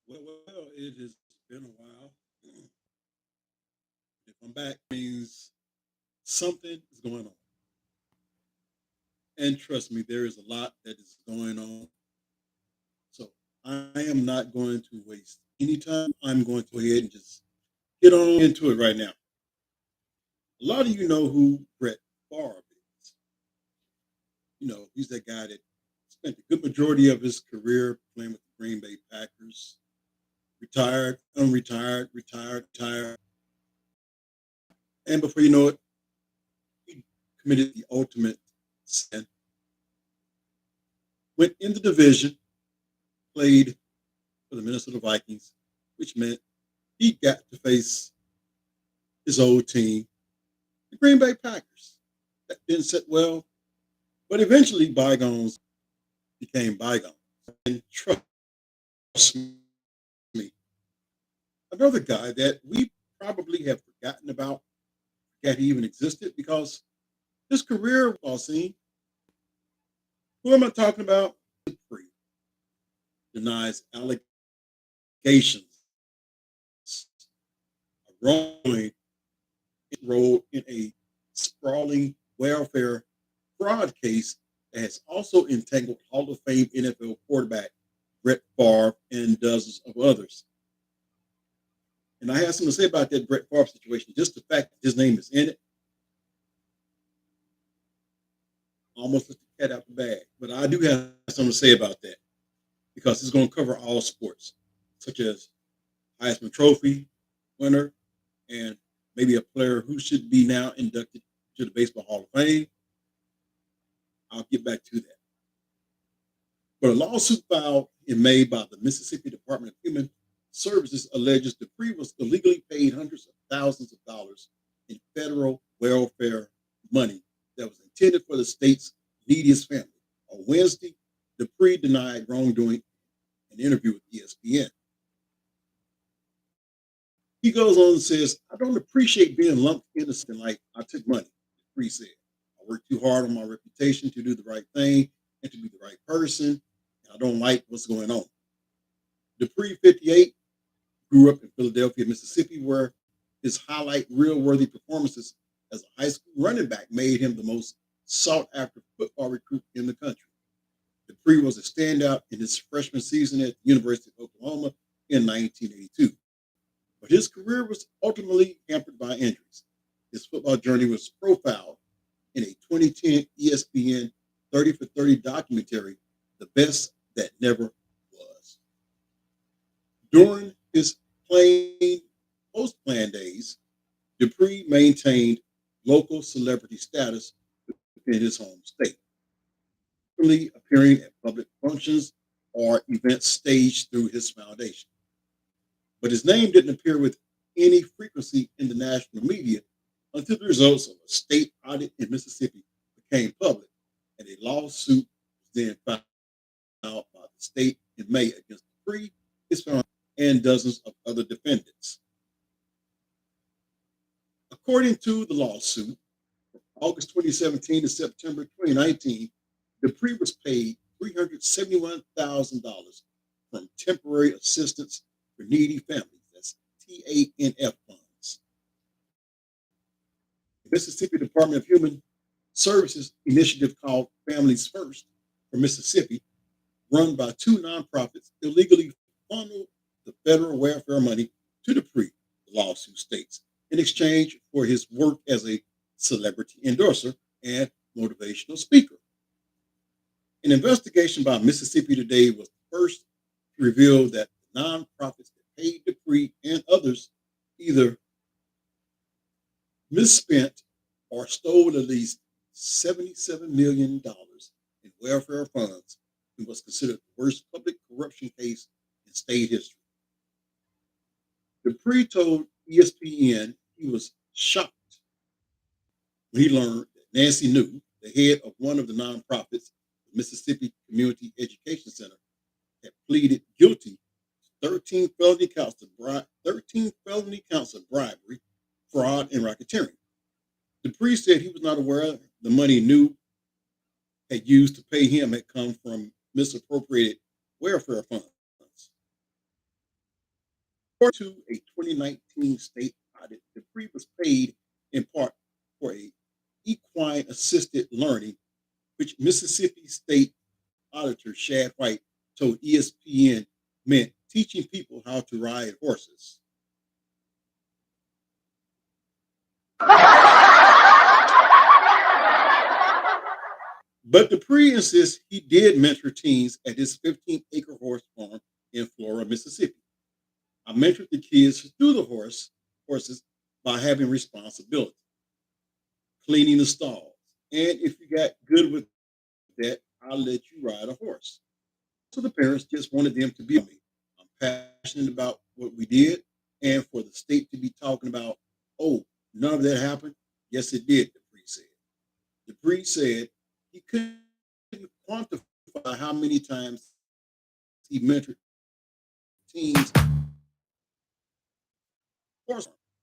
Well, it has been a while. If I'm back, means something is going on. And trust me, there is a lot that is going on. So I am not going to waste any time. I'm going to go ahead and just get on into it right now. A lot of you know who Brett Favre is. He's that guy that spent a good majority of his career playing with the Green Bay Packers, retired, unretired, retired, retired. And before you know it, he committed the ultimate sin. Went in the division, played for the Minnesota Vikings, which meant he got to face his old team, the Green Bay Packers. That didn't sit well, but eventually bygones became bygones. And trust me, another guy that we probably have forgotten about that he even existed because his career was seen. Who am I talking about? Free denies allegations of wrongdoing enrolled in a sprawling welfare fraud case that has also entangled Hall of Fame NFL quarterback Brett Favre and dozens of others. And I have something to say about that Brett Favre situation. Just the fact that his name is in it almost let the cat out the bag. But I do have something to say about that because it's going to cover all sports, such as Heisman Trophy winner and maybe a player who should be now inducted to the Baseball Hall of Fame. I'll get back to that. But a lawsuit filed in May by the Mississippi Department of Human Services alleges Dupree was illegally paid hundreds of thousands of dollars in federal welfare money that was intended for the state's neediest family. On Wednesday, Dupree denied wrongdoing in an interview with ESPN. He goes on and says, I don't appreciate being lumped into something like I took money, Dupree said. I worked too hard on my reputation to do the right thing and to be the right person. And I don't like what's going on. Dupree, 58, grew up in Philadelphia, Mississippi, where his highlight reel-worthy performances as a high school running back made him the most sought-after football recruit in the country. Dupree was a standout in his freshman season at the University of Oklahoma in 1982. But his career was ultimately hampered by injuries. His football journey was profiled in a 2010 ESPN 30 for 30 documentary, The Best That Never Was. During his playing post-plan days, Dupree maintained local celebrity status within his home state, frequently appearing at public functions or events staged through his foundation. But his name didn't appear with any frequency in the national media until the results of a state audit in Mississippi became public, and a lawsuit was then filed by the state in May against Dupree, his family, and dozens of other defendants. According to the lawsuit, from August 2017 to September 2019, Dupree was paid $371,000 from temporary assistance for needy families. That's TANF funds. The Mississippi Department of Human Services initiative called Families First for Mississippi, run by two nonprofits, illegally funneled the federal welfare money to Dupree, the lawsuit states, in exchange for his work as a celebrity endorser and motivational speaker. An investigation by Mississippi Today was the first to reveal that the nonprofits that paid Dupree and others either misspent or stole at least $77 million in welfare funds in what's considered the worst public corruption case in state history. Dupree told ESPN he was shocked when he learned that Nancy New, the head of one of the nonprofits, the Mississippi Community Education Center, had pleaded guilty to 13 felony counts of bribery, fraud, and racketeering. Dupree said he was not aware the money New had used to pay him had come from misappropriated welfare funds. According to a 2019 state audit, the Dupree was paid in part for a equine assisted learning, which Mississippi State Auditor Shad White told ESPN meant teaching people how to ride horses. But Dupree insists he did mentor teens at his 15-acre horse farm in Flora, Mississippi. I mentored the kids through the horses by having responsibility, cleaning the stalls. And if you got good with that, I'll let you ride a horse. So the parents just wanted them to be me. I'm passionate about what we did, and for the state to be talking about, oh, none of that happened. Yes, it did, Dupree said. Dupree said he couldn't quantify how many times he mentored teens,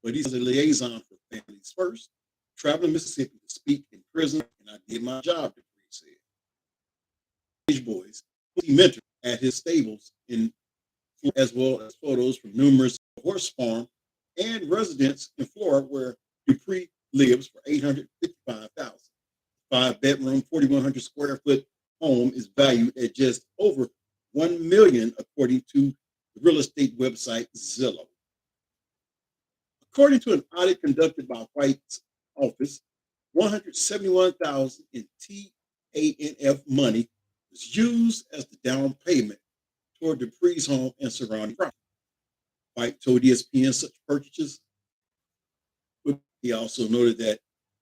but he's a liaison for Families First, traveling to Mississippi to speak in prison, and I did my job, Dupree said. Boys, he mentored at his stables in as well as photos from numerous horse farm and residents in Florida where Dupree lives for $855,000. Five-bedroom, 4,100 square foot home is valued at just over $1 million, according to the real estate website Zillow. According to an audit conducted by White's office, $171,000 in TANF money was used as the down payment toward Dupree's home and surrounding property. White told ESPN such purchases. He also noted that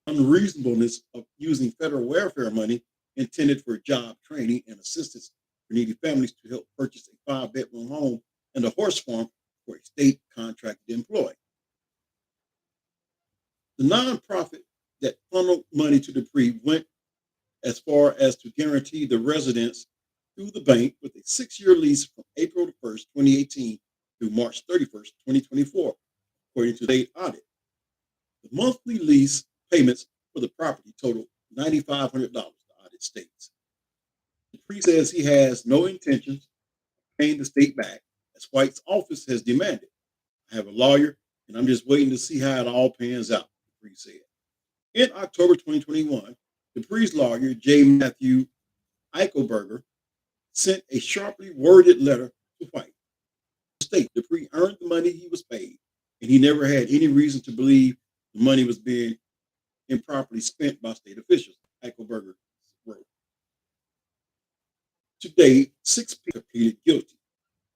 unreasonableness of using federal welfare money intended for job training and assistance for needy families to help purchase a five-bedroom home and a horse farm for a state contracted employee. The nonprofit that funneled money to Dupree went as far as to guarantee the residents through the bank with a 6-year lease from April 1st, 2018 through March 31st, 2024, according to the audit. The monthly lease payments for the property total $9,500, the audit states. Dupree says he has no intentions of paying the state back, as White's office has demanded. I have a lawyer, and I'm just waiting to see how it all pans out, Dupree said. In October 2021, Dupree's lawyer, J. Matthew Eichelberger, sent a sharply worded letter to White. The state Dupree earned the money he was paid, and he never had any reason to believe the money was being improperly spent by state officials, Eichelberger wrote. Today, 6 people pleaded guilty.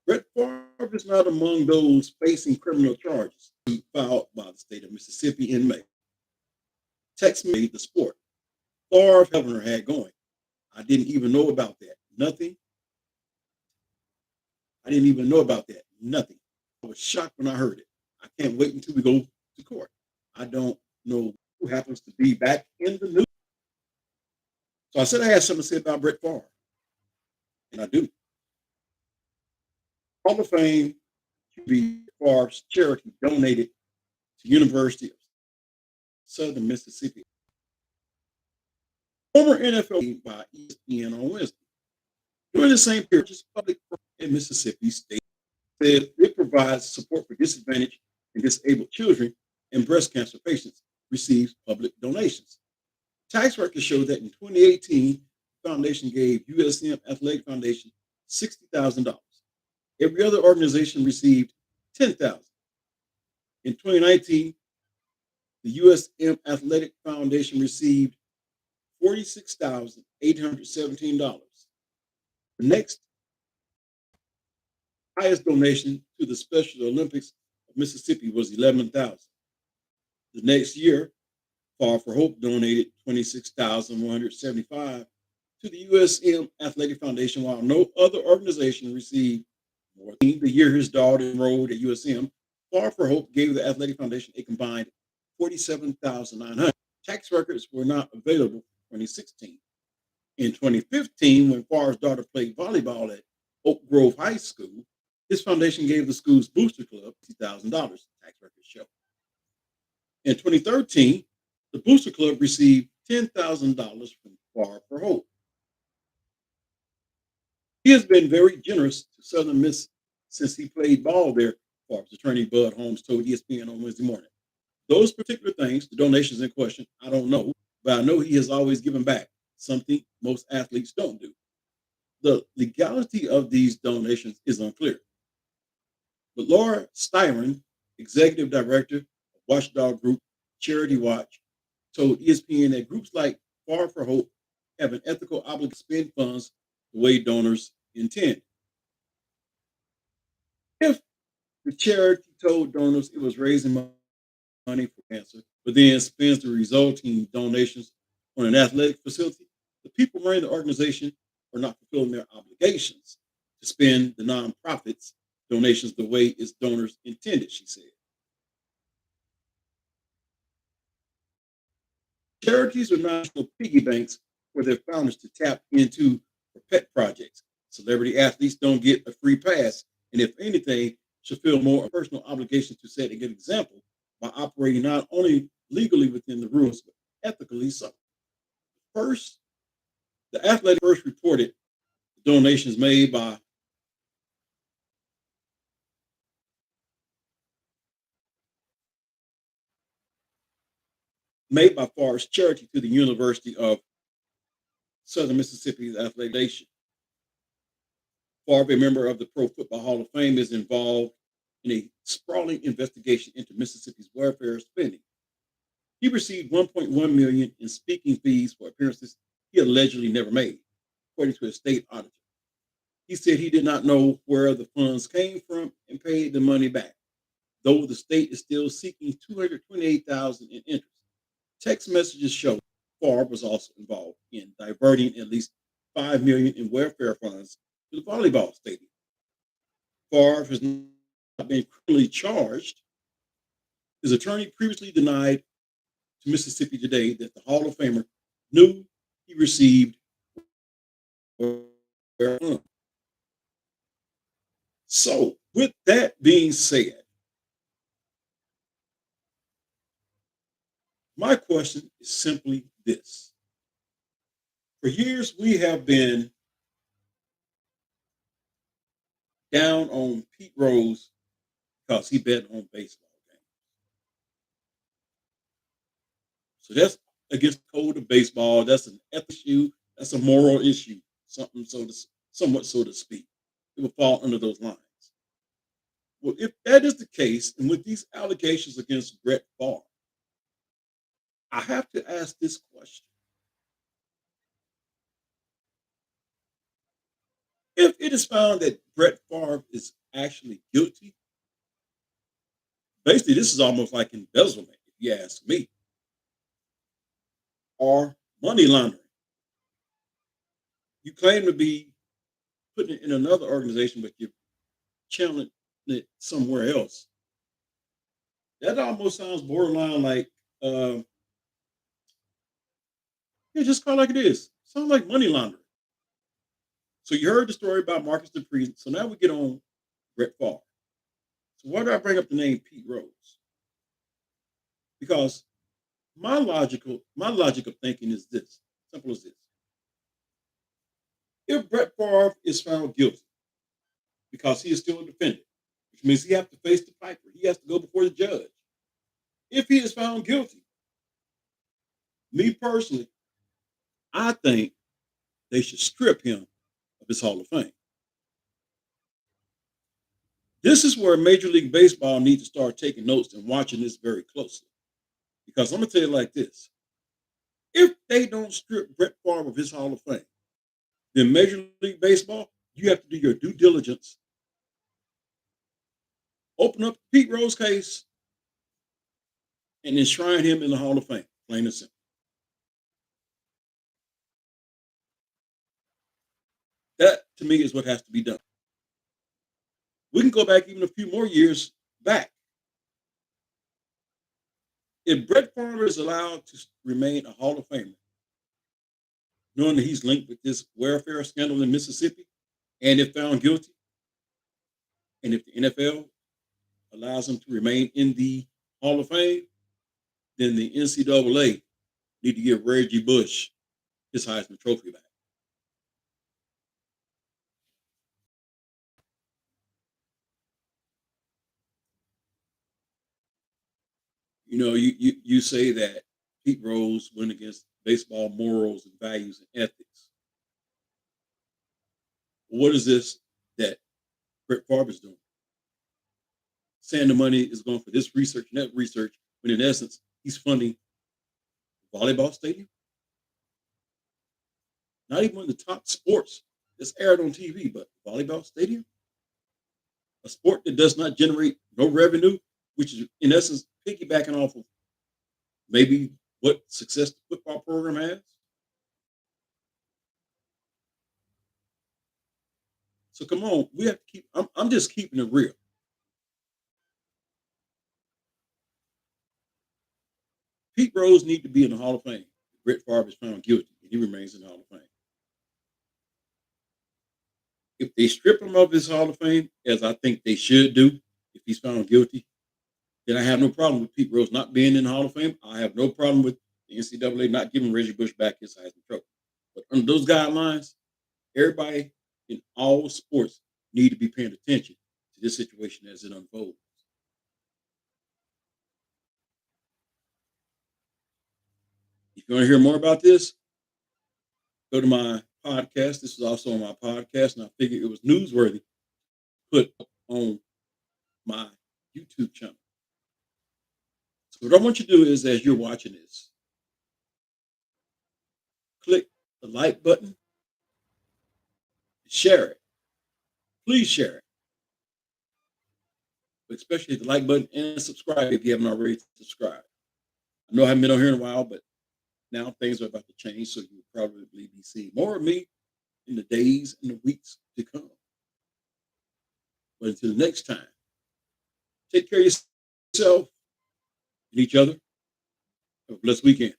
Brett Farve is not among those facing criminal charges filed by the state of Mississippi in May. Text made the sport. Favre governor had going. I didn't even know about that. Nothing. I didn't even know about that. Nothing. I was shocked when I heard it. I can't wait until we go to court. I don't know who happens to be back in the news. So I said I had something to say about Brett Farve. And I do. Hall of Fame QB Favre's charity donated to University of Southern Mississippi. Former NFL by ESPN on Wednesday. During the same period, public in Mississippi State said it provides support for disadvantaged and disabled children and breast cancer patients receives public donations. Tax records show that in 2018, the foundation gave USM Athletic Foundation $60,000. Every other organization received $10,000. In 2019, the USM Athletic Foundation received $46,817. The next highest donation to the Special Olympics of Mississippi was $11,000. The next year, Far for Hope donated $26,175 to the USM Athletic Foundation, while no other organization received more. The year his daughter enrolled at USM, Far for Hope gave the Athletic Foundation a combined $47,900. Tax records were not available for 2016. In 2015, when Farr's daughter played volleyball at Oak Grove High School, his foundation gave the school's booster club $50,000, tax records show. In 2013, the booster club received $10,000 from Far for Hope. He has been very generous to Southern Miss since he played ball there Favre's attorney Bud Holmes told ESPN on Wednesday morning. Those particular things, the donations in question, I don't know, but I know he has always given back, something most athletes don't do. The legality of these donations is unclear. But Laura Styron, executive director of watchdog group Charity Watch, told ESPN that groups like Far for Hope have an ethical obligation to spend funds the way donors intend. If the charity told donors it was raising money for cancer, but then spends the resulting donations on an athletic facility, the people running the organization are not fulfilling their obligations to spend the nonprofits donations the way its donors intended, she said. Charities are national piggy banks for their founders to tap into for pet projects. Celebrity athletes don't get a free pass, and if anything, should feel more a personal obligation to set a good example by operating not only legally within the rules, but ethically so. First, the athletic first reported donations made by Favre's charity to the University of Southern Mississippi's athletic nation. Favre, a member of the Pro Football Hall of Fame, is involved in a sprawling investigation into Mississippi's welfare spending. He received 1.1 million in speaking fees for appearances he allegedly never made, according to a state auditor. He said he did not know where the funds came from and paid the money back, though the state is still seeking 228,000 in interest. Text messages show Favre was also involved in diverting at least 5 million in welfare funds to the volleyball stadium. Favre has not been criminally charged. His attorney previously denied to Mississippi Today that the Hall of Famer knew he received welfare funds. So, with that being said, my question is simply this. For years, we have been down on Pete Rose because he bet on baseball games. So that's against the code of baseball. That's an ethical issue. That's a moral issue. Something somewhat so to speak. It would fall under those lines. Well, if that is the case, and with these allegations against Brett Farve, I have to ask this question. If it is found that Brett Farve is actually guilty, basically this is almost like embezzlement, if you ask me, or money laundering. You claim to be putting it in another organization, but you're channeling it somewhere else. That almost sounds borderline like, yeah, just call it like it is. Sounds like money laundering. So you heard the story about Marcus Dupree. So now we get on Brett Favre. So why do I bring up the name Pete Rose? Because my logic of thinking is this, simple as this. If Brett Favre is found guilty because he is still a defendant, which means he has to face the piper, he has to go before the judge. If he is found guilty, me personally, I think they should strip him of his Hall of Fame. This is where Major League Baseball needs to start taking notes and watching this very closely. Because I'm going to tell you like this. If they don't strip Brett Favre of his Hall of Fame, then Major League Baseball, you have to do your due diligence. Open up the Pete Rose case and enshrine him in the Hall of Fame. Plain and simple. That, to me, is what has to be done. We can go back even a few more years back. If Brett Favre is allowed to remain a Hall of Famer, knowing that he's linked with this welfare scandal in Mississippi, and if found guilty, and if the NFL allows him to remain in the Hall of Fame, then the NCAA need to give Reggie Bush his Heisman Trophy back. You say that Pete Rose went against baseball morals and values and ethics. What is this that Brett Farve is doing? Saying the money is going for this research and that research, when in essence he's funding a volleyball stadium. Not even one of the top sports that's aired on TV, but volleyball stadium, a sport that does not generate no revenue, which is in essence piggybacking off of maybe what success the football program has. So come on, we have to keep. I'm just keeping it real. Pete Rose need to be in the Hall of Fame. Brett Favre is found guilty, and he remains in the Hall of Fame. If they strip him of his Hall of Fame, as I think they should do, if he's found guilty, then I have no problem with Pete Rose not being in the Hall of Fame. I have no problem with the NCAA not giving Reggie Bush back his Heisman Trophy. But under those guidelines, everybody in all sports need to be paying attention to this situation as it unfolds. If you want to hear more about this, go to my podcast. This is also on my podcast, and I figured it was newsworthy to put on my YouTube channel. So what I want you to do is, as you're watching this, click the like button, share it. Please share it, but especially the like button and subscribe if you haven't already subscribed. I know I haven't been on here in a while, but now things are about to change, so you'll probably be seeing more of me in the days and the weeks to come. But until the next time, take care of yourself and each other. Have a blessed weekend.